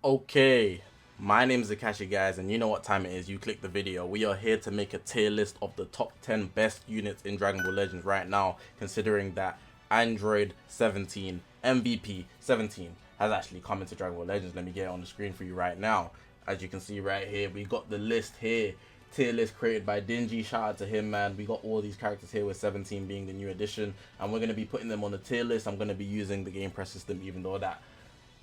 Okay, my name's Zakashi, guys, and you know what time it is. You click the video. We are here to make a tier list of the top 10 best units in Dragon Ball Legends right now, considering that Android 17 MVP 17 has actually come into Dragon Ball Legends. Let me get it on the screen for you right now. As you can see right here, we got the list here. Tier list created by Dingy. Shout out to him, man. We got all these characters here with 17 being the new addition, and we're going to be putting them on the tier list. I'm going to be using the game press system, even though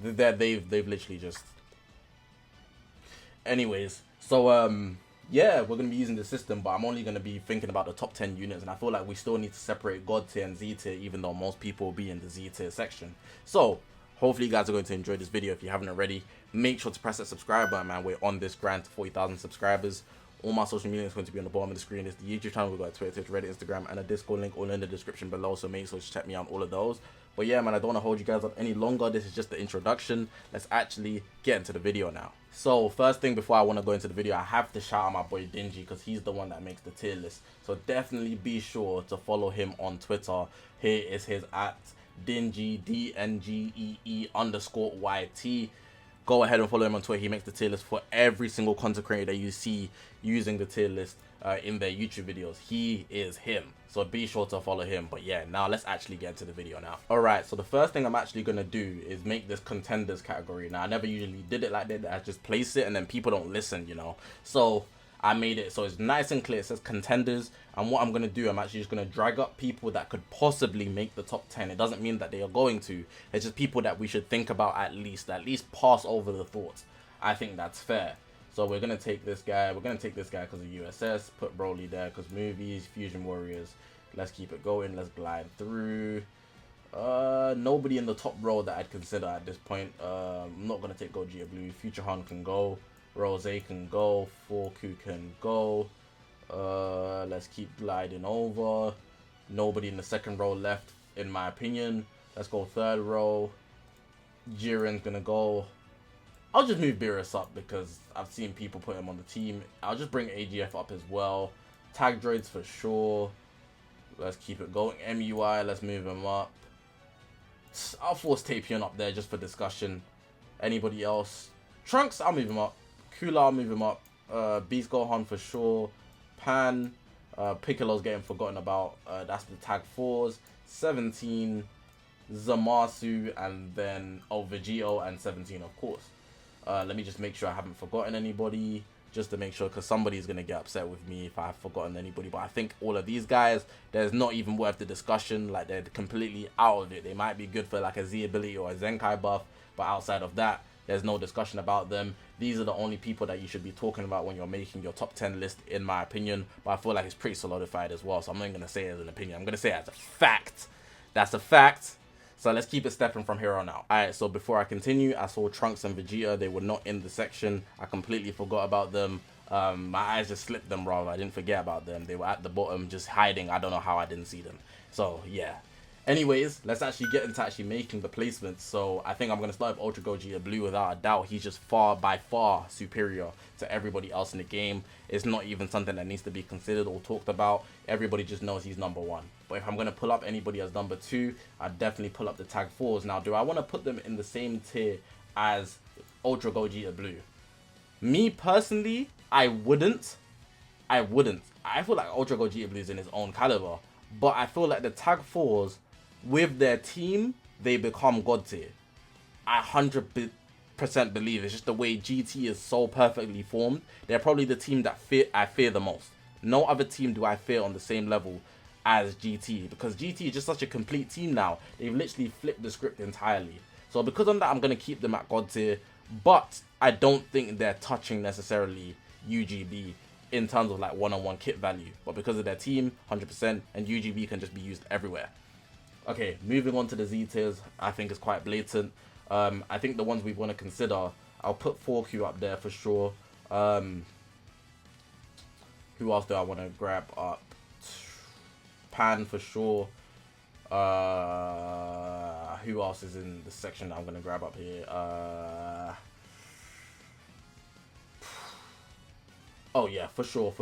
they've literally just. Anyways, so yeah, we're gonna be using the system, but I'm only gonna be thinking about the top 10 units, and I feel like we still need to separate God tier and Z tier, even though most people will be in the Z tier section. So hopefully you guys are going to enjoy this video. If you haven't already, make sure to press that subscribe button, man. We're on this grind to 40,000 subscribers. All my social media is going to be on the bottom of the screen. It's the YouTube channel. We've got Twitter, Reddit, Instagram, and a Discord link all in the description below. So make sure to check me out on all of those. But yeah, man, I don't want to hold you guys up any longer. This is just the introduction. Let's actually get into the video now. So first thing before I want to go into the video, I have to shout out my boy Dingy because he's the one that makes the tier list. So definitely be sure to follow him on Twitter. Here is his at Dingy DNGEE_YT. Go ahead and follow him on Twitter. He makes the tier list for every single content creator that you see using the tier list in their YouTube videos. He is him. So be sure to follow him. But yeah, now let's actually get into the video now. Alright, so the first thing I'm actually going to do is make this Contenders category. Now, I never usually did it like that. I just place it and then people don't listen, you know. So I made it so it's nice and clear. It says Contenders, and what I'm going to do, I'm actually just going to drag up people that could possibly make the top 10. It doesn't mean that they are going to. It's just people that we should think about at least pass over the thoughts. I think that's fair. So we're going to take this guy. We're going to take this guy because of USS. Put Broly there because movies, Fusion Warriors. Let's keep it going. Let's glide through. Nobody in the top row that I'd consider at this point. I'm not going to take Gogeta Blue. Future Han can go. Rose can go, Forku can go. Let's keep gliding over. Nobody in the second row left, in my opinion. Let's go third row. Jiren's gonna go. I'll just move Beerus up because I've seen people put him on the team. I'll just bring AGF up as well. Tag droids for sure. Let's keep it going. MUI, let's move him up. I'll force Tapion up there just for discussion. Anybody else? Trunks, I'll move him up. Kula, I'll move him up. Beast Gohan for sure. Pan. Piccolo's getting forgotten about. That's the tag 4s. 17. Zamasu. And then Vegito and 17, of course. Let me just make sure I haven't forgotten anybody. Just to make sure, because somebody's going to get upset with me if I've forgotten anybody. But I think all of these guys, there's not even worth the discussion. Like, they're completely out of it. They might be good for like a Z ability or a Zenkai buff. But outside of that, there's no discussion about them. These are the only people that you should be talking about when you're making your top 10 list, in my opinion. But I feel like it's pretty solidified as well. So I'm not going to say it as an opinion. I'm going to say it as a fact. That's a fact. So let's keep it stepping from here on out. Alright, so before I continue, I saw Trunks and Vegeta. They were not in the section. I completely forgot about them. My eyes just slipped them, rather. I didn't forget about them. They were at the bottom, just hiding. I don't know how I didn't see them. So, yeah. Anyways, let's actually get into actually making the placements. So I think I'm going to start with Ultra Gogeta Blue without a doubt. He's just by far superior to everybody else in the game. It's not even something that needs to be considered or talked about. Everybody just knows he's number 1. But if I'm going to pull up anybody as number 2, I'd definitely pull up the tag 4s. Now, do I want to put them in the same tier as Ultra Gogeta Blue? Me personally, I wouldn't. I feel like Ultra Gogeta Blue is in his own caliber. But I feel like the tag 4s, with their team, they become God tier. I 100% believe it's just the way GT is so perfectly formed. They're probably the team that I fear the most. No other team do I fear on the same level as GT, because GT is just such a complete team now. They've literally flipped the script entirely. So because of that, I'm going to keep them at God tier, but I don't think they're touching necessarily UGB in terms of like one-on-one kit value. But because of their team, 100%, and UGB can just be used everywhere. Okay, moving on to the Z tiers, I think it's quite blatant. I think the ones we want to consider, I'll put 4Q up there for sure. Who else do I want to grab up? Pan for sure. Who else is in the section that I'm going to grab up here? Oh yeah, for sure.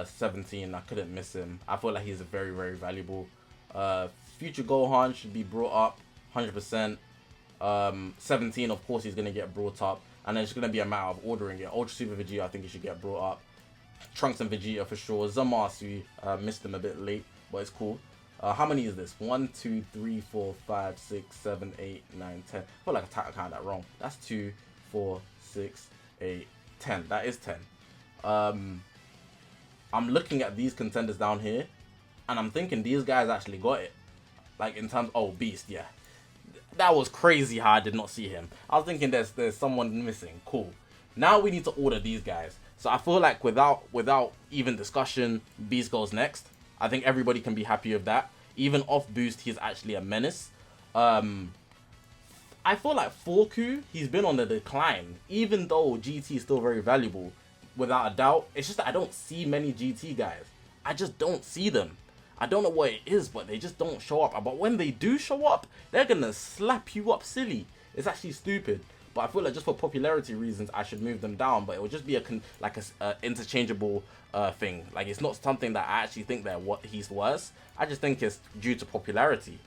17, I couldn't miss him. I feel like he's very, very valuable. Future Gohan should be brought up 100%. 17, of course, he's going to get brought up. And then it's going to be a matter of ordering it. Ultra Super Vegeta, I think he should get brought up. Trunks and Vegeta for sure. Zamasu, missed him a bit late, but it's cool. How many is this? 1, 2, 3, 4, 5, 6, 7, 8, 9, 10. I feel like I counted that wrong. That's 2, 4, 6, 8, 10. That is 10. I'm looking at these contenders down here, and I'm thinking these guys actually got it. Like in terms, oh, Beast, yeah. That was crazy how I did not see him. I was thinking there's someone missing. Cool. Now we need to order these guys. So I feel like without even discussion, Beast goes next. I think everybody can be happy with that. Even off boost, he's actually a menace. I feel like Forku, he's been on the decline. Even though GT is still very valuable, without a doubt. It's just that I don't see many GT guys. I just don't see them. I don't know what it is, but they just don't show up. But when they do show up, they're gonna slap you up silly. It's actually stupid. But I feel like just for popularity reasons, I should move them down. But it would just be a interchangeable thing. Like, it's not something that I actually think that he's worse. I just think it's due to popularity.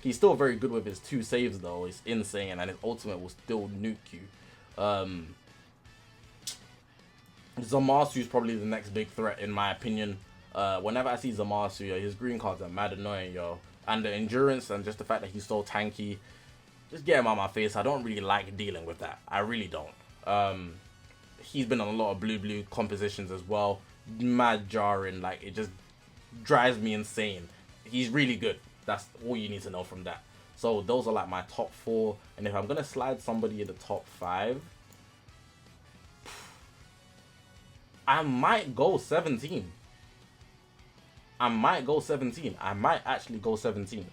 He's still very good with his 2 saves though. It's insane, and his ultimate will still nuke you. Zamasu is probably the next big threat in my opinion. Whenever I see Zamasu, his green cards are mad annoying, yo. And the endurance and just the fact that he's so tanky, just get him out of my face. I don't really like dealing with that. I really don't. He's been on a lot of blue compositions as well. Mad jarring, like it just drives me insane. He's really good. That's all you need to know from that. So those are like my top 4. And if I'm gonna slide somebody in the top 5, I might go 17. I might actually go 17.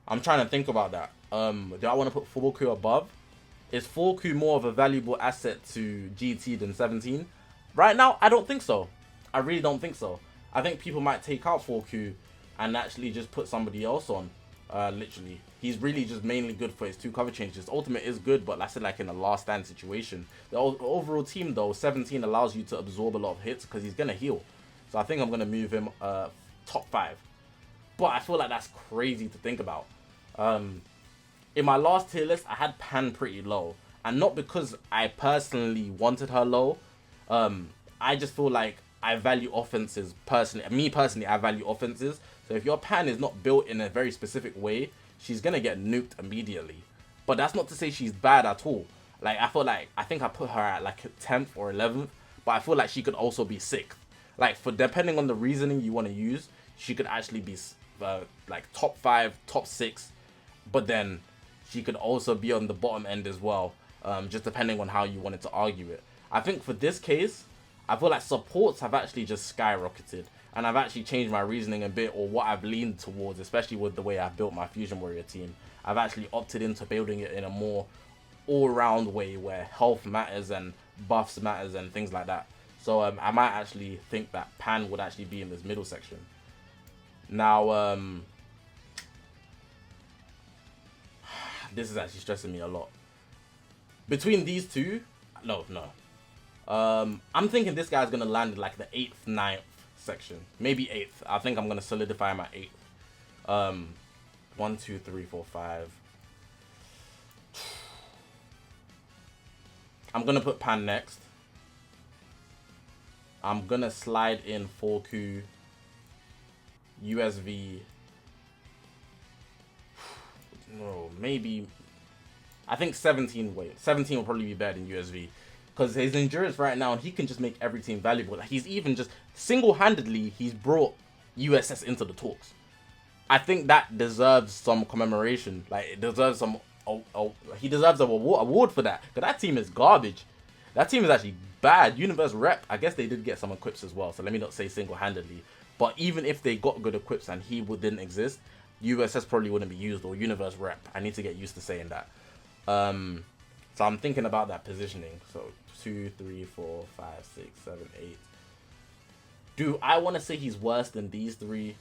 I'm trying to think about that. Do I want to put Forku above? Is Forku more of a valuable asset to GT than 17? Right now, I don't think so. I really don't think so. I think people might take out Forku and actually just put somebody else on. Literally. He's really just mainly good for his 2 cover changes. Ultimate is good, but like I said, like in a last stand situation. The overall team though, 17 allows you to absorb a lot of hits because he's going to heal. So I think I'm going to move him top 5. But I feel like that's crazy to think about. In my last tier list, I had Pan pretty low. And not because I personally wanted her low. I just feel like I value offenses personally. Me personally, I value offenses. So if your Pan is not built in a very specific way, she's going to get nuked immediately. But that's not to say she's bad at all. Like, I think I put her at like 10th or 11th. But I feel like she could also be 6th. Like, depending on the reasoning you want to use, she could actually be like top 5, top 6, but then she could also be on the bottom end as well, just depending on how you wanted to argue it. I think for this case, I feel like supports have actually just skyrocketed, and I've actually changed my reasoning a bit, or what I've leaned towards, especially with the way I've built my Fusion Warrior team. I've actually opted into building it in a more all-round way where health matters and buffs matters and things like that. So I might actually think that Pan would actually be in this middle section. Now, this is actually stressing me a lot. Between these two, no. I'm thinking this guy's going to land in like the 8th, 9th section. Maybe 8th. I think I'm going to solidify my 8th. 1, 2, 3, 4, 5. I'm going to put Pan next. I'm going to slide in Forku, USV. No, maybe. I think 17. Wait, 17 will probably be better than USV. Because his endurance right now, he can just make every team valuable. Like, he's even just single-handedly, he's brought USS into the talks. I think that deserves some commemoration. Like, it deserves some. He deserves an award for that. Because that team is garbage. That team is actually bad. Universe Rep, I guess they did get some equips as well. So let me not say single-handedly. But even if they got good equips and he didn't exist, USS probably wouldn't be used, or Universe Rep. I need to get used to saying that. So I'm thinking about that positioning. So 2, 3, 4, 5, 6, 7, 8. Do I want to say he's worse than these 3?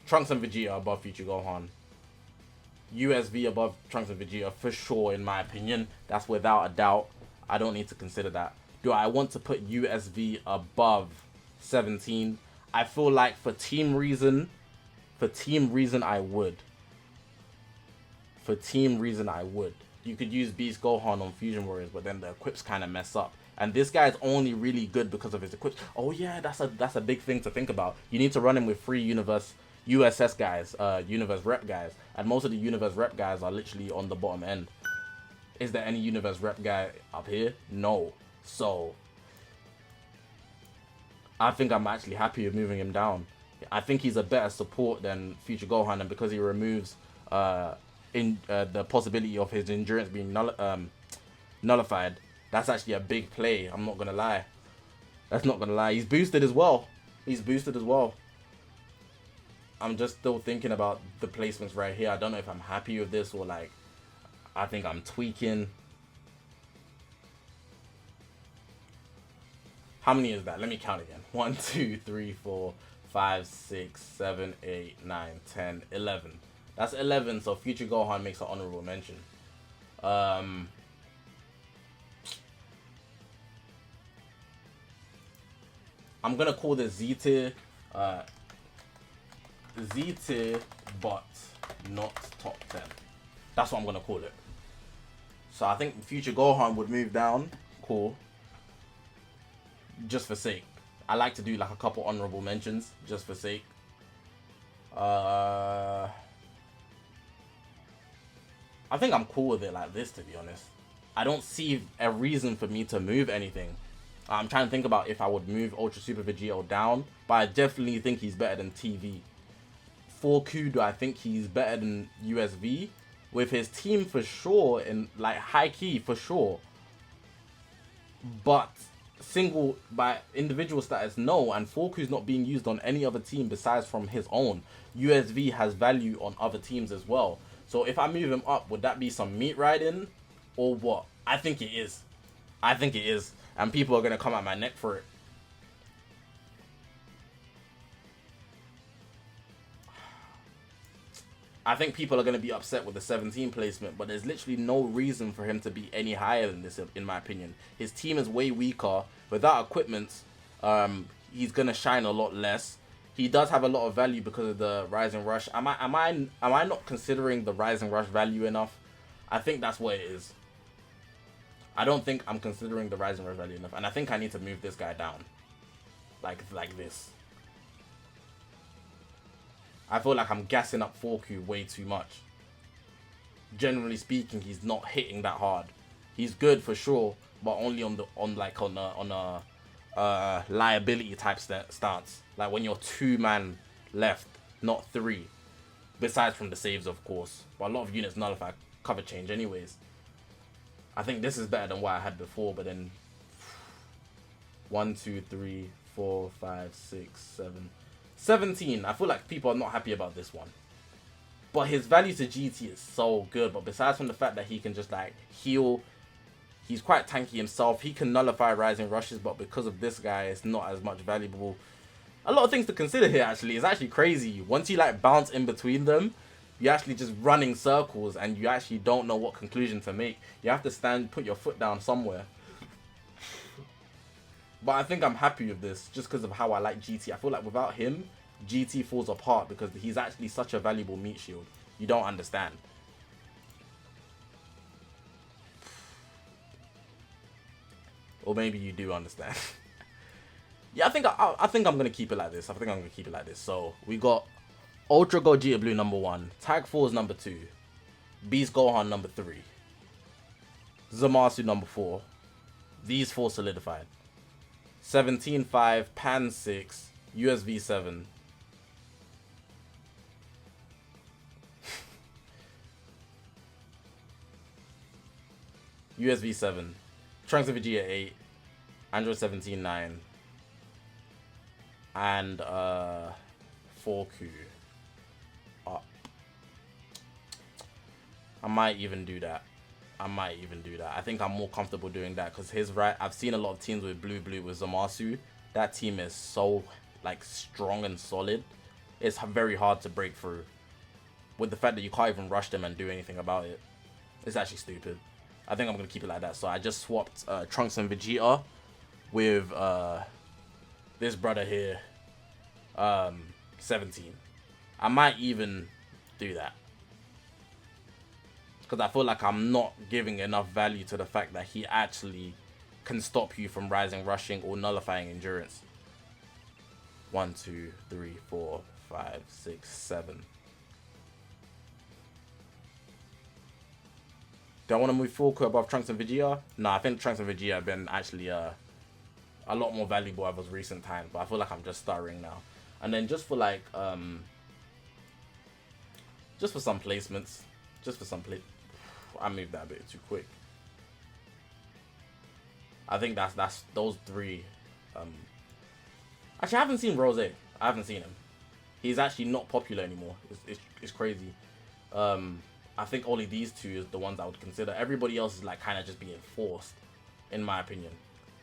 Trunks and Vegeta above Future Gohan. USV above Trunks and Vegeta for sure, in my opinion. That's without a doubt. I don't need to consider that. Do I want to put USV above 17? I feel like for team reason I would. for team reason, I would. You could use Beast Gohan on Fusion Warriors, but then the equips kind of mess up. And this guy is only really good because of his equips. Oh yeah, that's a big thing to think about. You need to run him with 3 USS guys, Universe Rep guys. And most of the Universe Rep guys are literally on the bottom end. Is there any Universe Rep guy up here? No. So, I think I'm actually happy with moving him down. I think he's a better support than Future Gohan, and because he removes the possibility of his endurance being nullified, that's actually a big play. I'm not gonna lie. That's not gonna lie. He's boosted as well. I'm just still thinking about the placements right here. I don't know if I'm happy with this or like I think I'm tweaking. How many is that? Let me count again. 1, 2, 3, 4, 5, 6, 7, 8, 9, 10, 11. That's 11, so Future Gohan makes an honorable mention. I'm gonna call this Z-tier, Z-tier, but not top 10. That's what I'm gonna call it. So I think Future Gohan would move down. Cool. Just for sake. I like to do like a couple honorable mentions just for sake. I think I'm cool with it like this, to be honest. I don't see a reason for me to move anything. I'm trying to think about if I would move Ultra Super Vegito down, but I definitely think he's better than TV. For Q, do I think he's better than USV? With his team for sure, and like high key for sure. But single by individual status, no, and Forku's not being used on any other team besides from his own. USV has value on other teams as well. So if I move him up, would that be some meat riding or what? I think it is. I think it is. And people are going to come at my neck for it. I think people are going to be upset with the 17 placement, but there's literally no reason for him to be any higher than this, in my opinion. His team is way weaker. Without equipment, he's going to shine a lot less. He does have a lot of value because of the Rising Rush. Am I not considering the Rising Rush value enough? I think that's what it is. I don't think I'm considering the Rising Rush value enough, and I think I need to move this guy down. Like this. I feel like I'm gassing up Forku way too much. Generally speaking, he's not hitting that hard. He's good for sure, but only on a liability type stance. Like when you're 2 man left, not 3. Besides from the saves, of course. But a lot of units nullify cover change anyways. I think this is better than what I had before, but then 1, 2, 3, 4, 5, 6, 7, 17. I feel like people are not happy about this one. But his value to GT is so good. But besides from the fact that he can just like heal, he's quite tanky himself. He can nullify Rising Rushes, but because of this guy, it's not as much valuable. A lot of things to consider here, actually. It's actually crazy. Once you like bounce in between them, you're actually just running circles and you actually don't know what conclusion to make. You have to put your foot down somewhere. But I think I'm happy with this just because of how I like GT. I feel like without him, GT falls apart because he's actually such a valuable meat shield. You don't understand. Or maybe you do understand. Yeah, I think I'm gonna keep it like this. So we got Ultra Gogeta Blue number 1, Tag Force number 2, Beast Gohan number 3, Zamasu number 4. These 4 solidified. 17-5, Pan 6, USV 7. USV 7, Trunks of Vegeta 8, Android 17 9, and 4Q up. I might even do that. I think I'm more comfortable doing that because I've seen a lot of teams with blue with Zamasu. That team is so like strong and solid. It's very hard to break through. With the fact that you can't even rush them and do anything about it. It's actually stupid. I think I'm gonna keep it like that. So I just swapped Trunks and Vegeta with this brother here, 17. I might even do that. because I feel like I'm not giving enough value to the fact that he actually can stop you from rising, rushing, or nullifying endurance. 1, 2, 3, 4, 5, 6, 7. Do I want to move full quick above Trunks and Vegeta? No, I think Trunks and Vegeta have been actually a lot more valuable over recent times, but I feel like I'm just stuttering now. And then just for like just for some placements, I moved that a bit too quick. I think that's those 3. Actually, I haven't seen Rose. I haven't seen him. He's actually not popular anymore. It's crazy. I think only these 2 is the ones I would consider. Everybody else is like kind of just being forced, in my opinion.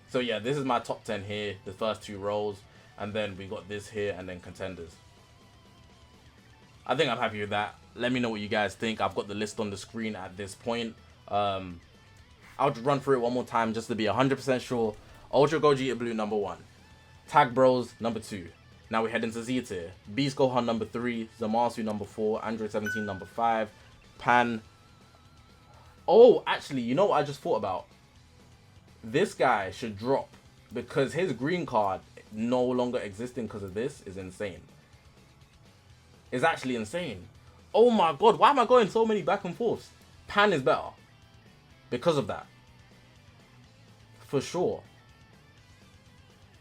So yeah, this is my top 10 here. The first 2 rows, and then we got this here, and then Contenders. I think I'm happy with that. Let me know what you guys think. I've got the list on the screen at this point. I'll just run through it one more time just to be 100% sure. Ultra Gogeta Blue number 1. Tag Bros number 2. Now we head into Z tier. Beast Gohan number 3. Zamasu number 4. Android 17 number 5. Pan. Oh, actually, you know what I just thought about? This guy should drop because his green card no longer existing because of this is insane. It's actually insane. Oh my god, why am I going so many back and forths? Pan is better because of that. For sure.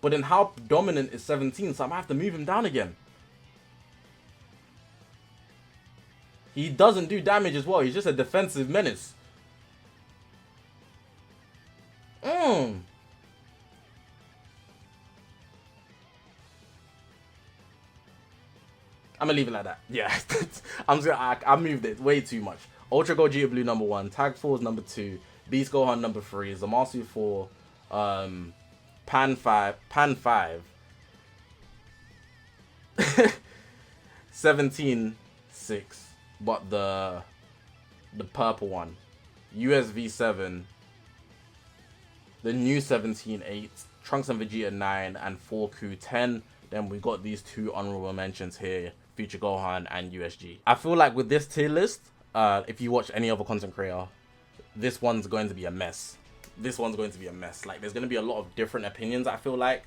But then how dominant is 17? So I might have to move him down again. He doesn't do damage as well. He's just a defensive menace. I'm gonna leave it like that. Yeah. I moved it way too much. Ultra Gogeta Blue number 1. Tag Force number 2. Beast Gohan number 3. Zamasu 4. Pan 5. 17 6. But the purple one. USV 7. The new 17 8. Trunks and Vegeta 9. And 4Q 10. Then we got these 2 honorable mentions here. Future Gohan and USG. I feel like with this tier list, if you watch any other content creator, this one's going to be a mess. Like, there's going to be a lot of different opinions, I feel like.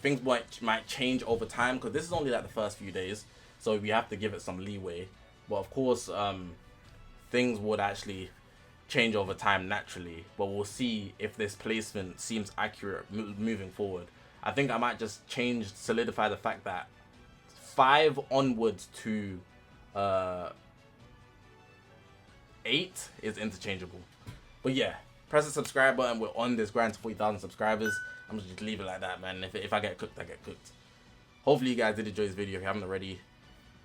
Things might change over time, because this is only like the first few days, so we have to give it some leeway. But of course, things would actually change over time naturally, but we'll see if this placement seems accurate moving forward. I think I might just solidify the fact that 5 onwards to 8 is interchangeable. But yeah, press the subscribe button. We're on this grind to 40,000 subscribers. I'm just leave it like that, man. If I get cooked, I get cooked. Hopefully you guys did enjoy this video. If you haven't already,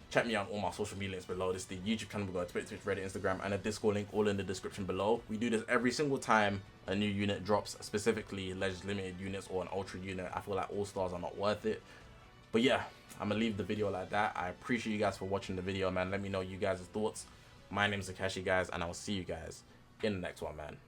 check me out on all my social media links below. This is the YouTube channel. We've got Twitter, Reddit, Instagram, and a Discord link all in the description below. We do this every single time a new unit drops, specifically Legends Limited units or an Ultra unit. I feel like All Stars are not worth it. But yeah, I'm going to leave the video like that. I appreciate you guys for watching the video, man. Let me know you guys' thoughts. My name is Zakashi, guys, and I will see you guys in the next one, man.